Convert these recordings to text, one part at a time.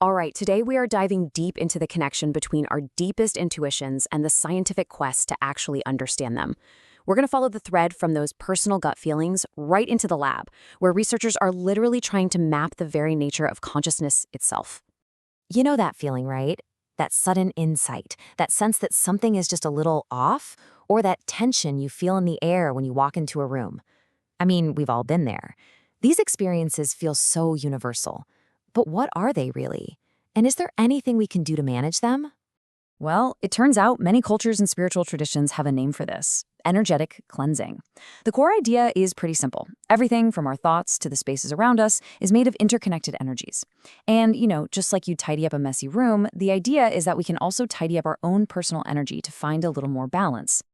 All right, today we are diving deep into the connection between our deepest intuitions and the scientific quest to actually understand them. We're going to follow the thread from those personal gut feelings right into the lab, where researchers are literally trying to map the very nature of consciousness itself. You know that feeling, right? That sudden insight, that sense that something is just a little off, or that tension you feel in the air when you walk into a room. I mean, we've all been there. These experiences feel so universal. But what are they really? And is there anything we can do to manage them? Well, it turns out many cultures and spiritual traditions have a name for this: energetic cleansing. The core idea is pretty simple. Everything from our thoughts to the spaces around us is made of interconnected energies. And, just like you tidy up a messy room, the idea is that we can also tidy up our own personal energy to find a little more balance.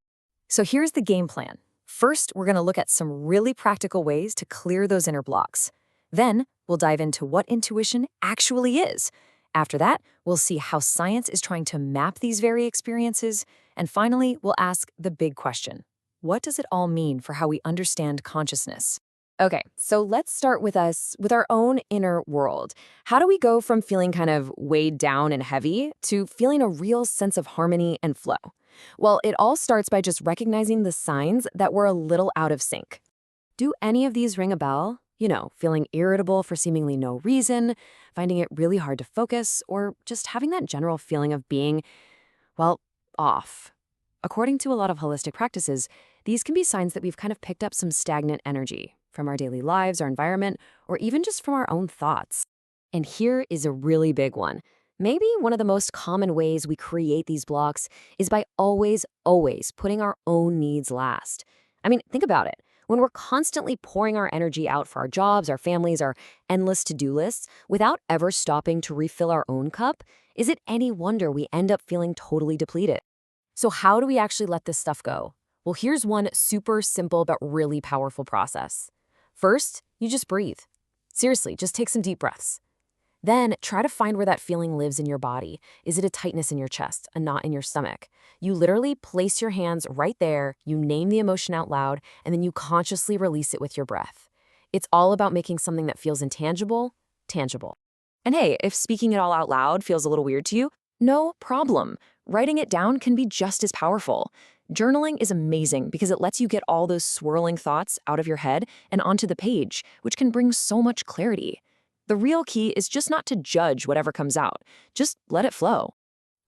So here's the game plan. First, we're going to look at some really practical ways to clear those inner blocks. Then, we'll dive into what intuition actually is. After that, we'll see how science is trying to map these very experiences. And finally, we'll ask the big question: what does it all mean for how we understand consciousness? Okay, so let's start with our own inner world. How do we go from feeling kind of weighed down and heavy to feeling a real sense of harmony and flow? Well, it all starts by just recognizing the signs that we're a little out of sync. Do any of these ring a bell? Feeling irritable for seemingly no reason, finding it really hard to focus, or just having that general feeling of being, well, off. According to a lot of holistic practices, these can be signs that we've kind of picked up some stagnant energy from our daily lives, our environment, or even just from our own thoughts. And here is a really big one. Maybe one of the most common ways we create these blocks is by always putting our own needs last. I mean, think about it. When we're constantly pouring our energy out for our jobs, our families, our endless to-do lists, without ever stopping to refill our own cup, is it any wonder we end up feeling totally depleted? So how do we actually let this stuff go? Well, here's one super simple but really powerful process. First, you just breathe. Seriously, just take some deep breaths. Then try to find where that feeling lives in your body. Is it a tightness in your chest, a knot in your stomach? You literally place your hands right there, you name the emotion out loud, and then you consciously release it with your breath. It's all about making something that feels intangible, tangible. And hey, if speaking it all out loud feels a little weird to you, no problem. Writing it down can be just as powerful. Journaling is amazing because it lets you get all those swirling thoughts out of your head and onto the page, which can bring so much clarity. The real key is just not to judge whatever comes out. Just let it flow.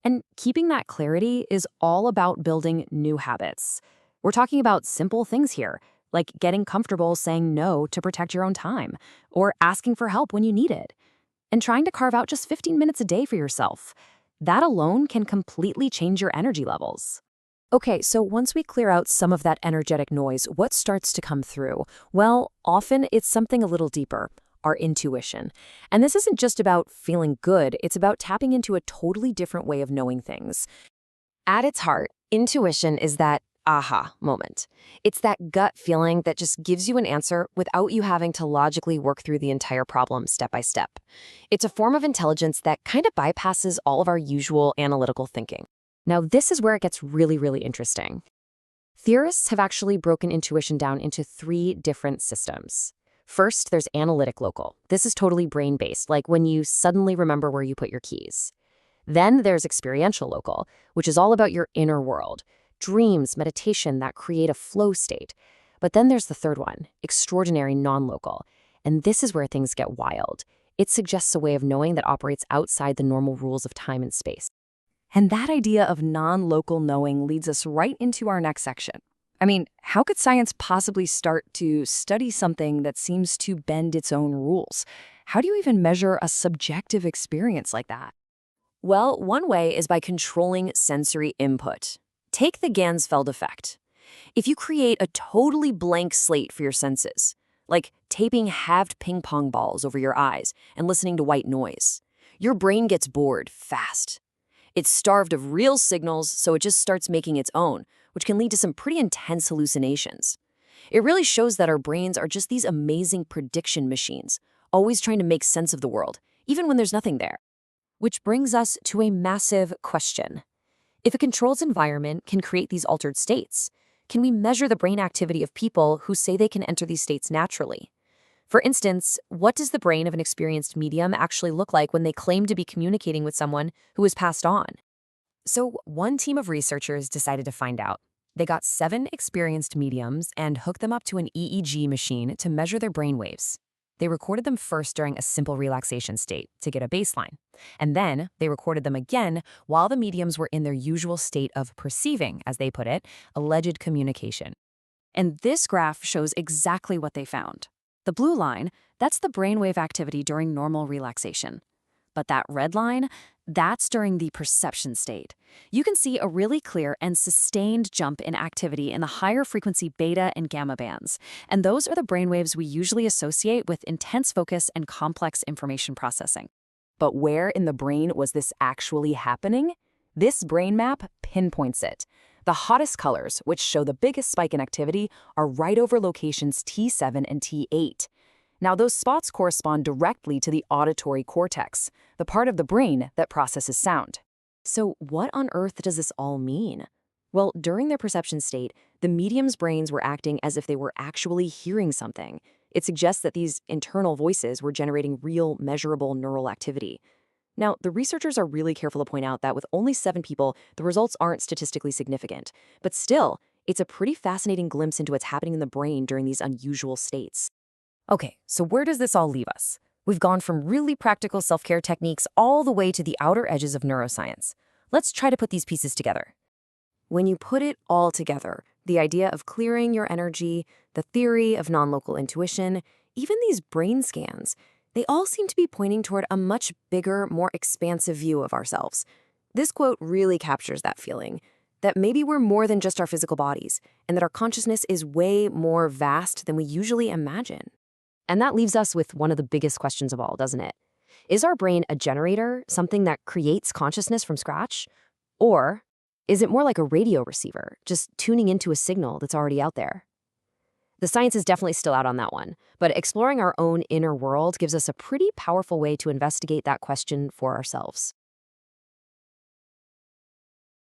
And keeping that clarity is all about building new habits. We're talking about simple things here, like getting comfortable saying no to protect your own time, or asking for help when you need it, and trying to carve out just 15 minutes a day for yourself. That alone can completely change your energy levels. Okay, so once we clear out some of that energetic noise, what starts to come through? Well, often it's something a little deeper. Our intuition. And this isn't just about feeling good, it's about tapping into a totally different way of knowing things. At its heart, intuition is that aha moment. It's that gut feeling that just gives you an answer without you having to logically work through the entire problem step by step. It's a form of intelligence that kind of bypasses all of our usual analytical thinking. Now, this is where it gets really, really interesting. Theorists have actually broken intuition down into 3 different systems. First, there's analytic local. This is totally brain-based, like when you suddenly remember where you put your keys. Then there's experiential local, which is all about your inner world, dreams, meditation that create a flow state. But then there's the third one, extraordinary non-local. And this is where things get wild. It suggests a way of knowing that operates outside the normal rules of time and space. And that idea of non-local knowing leads us right into our next section. I mean, how could science possibly start to study something that seems to bend its own rules? How do you even measure a subjective experience like that? Well, one way is by controlling sensory input. Take the Ganzfeld effect. If you create a totally blank slate for your senses, like taping halved ping pong balls over your eyes and listening to white noise, your brain gets bored fast. It's starved of real signals, so it just starts making its own, which can lead to some pretty intense hallucinations. It really shows that our brains are just these amazing prediction machines, always trying to make sense of the world, even when there's nothing there. Which brings us to a massive question. If a controlled environment can create these altered states, can we measure the brain activity of people who say they can enter these states naturally? For instance, what does the brain of an experienced medium actually look like when they claim to be communicating with someone who has passed on? So, one team of researchers decided to find out. They got 7 experienced mediums and hooked them up to an EEG machine to measure their brain waves. They recorded them first during a simple relaxation state to get a baseline. And then they recorded them again while the mediums were in their usual state of perceiving, as they put it, alleged communication. And this graph shows exactly what they found. The blue line, that's the brainwave activity during normal relaxation. But that red line, that's during the perception state. You can see a really clear and sustained jump in activity in the higher frequency beta and gamma bands. And those are the brainwaves we usually associate with intense focus and complex information processing. But where in the brain was this actually happening? This brain map pinpoints it. The hottest colors, which show the biggest spike in activity, are right over locations T7 and T8. Now, those spots correspond directly to the auditory cortex, the part of the brain that processes sound. So what on earth does this all mean? Well, during their perception state, the medium's brains were acting as if they were actually hearing something. It suggests that these internal voices were generating real, measurable neural activity. Now, the researchers are really careful to point out that with only 7 people, the results aren't statistically significant. But still, it's a pretty fascinating glimpse into what's happening in the brain during these unusual states. Okay, so where does this all leave us? We've gone from really practical self-care techniques all the way to the outer edges of neuroscience. Let's try to put these pieces together. When you put it all together, the idea of clearing your energy, the theory of non-local intuition, even these brain scans, they all seem to be pointing toward a much bigger, more expansive view of ourselves. This quote really captures that feeling, that maybe we're more than just our physical bodies, and that our consciousness is way more vast than we usually imagine. And that leaves us with one of the biggest questions of all, doesn't it? Is our brain a generator, something that creates consciousness from scratch? Or is it more like a radio receiver, just tuning into a signal that's already out there? The science is definitely still out on that one, but exploring our own inner world gives us a pretty powerful way to investigate that question for ourselves.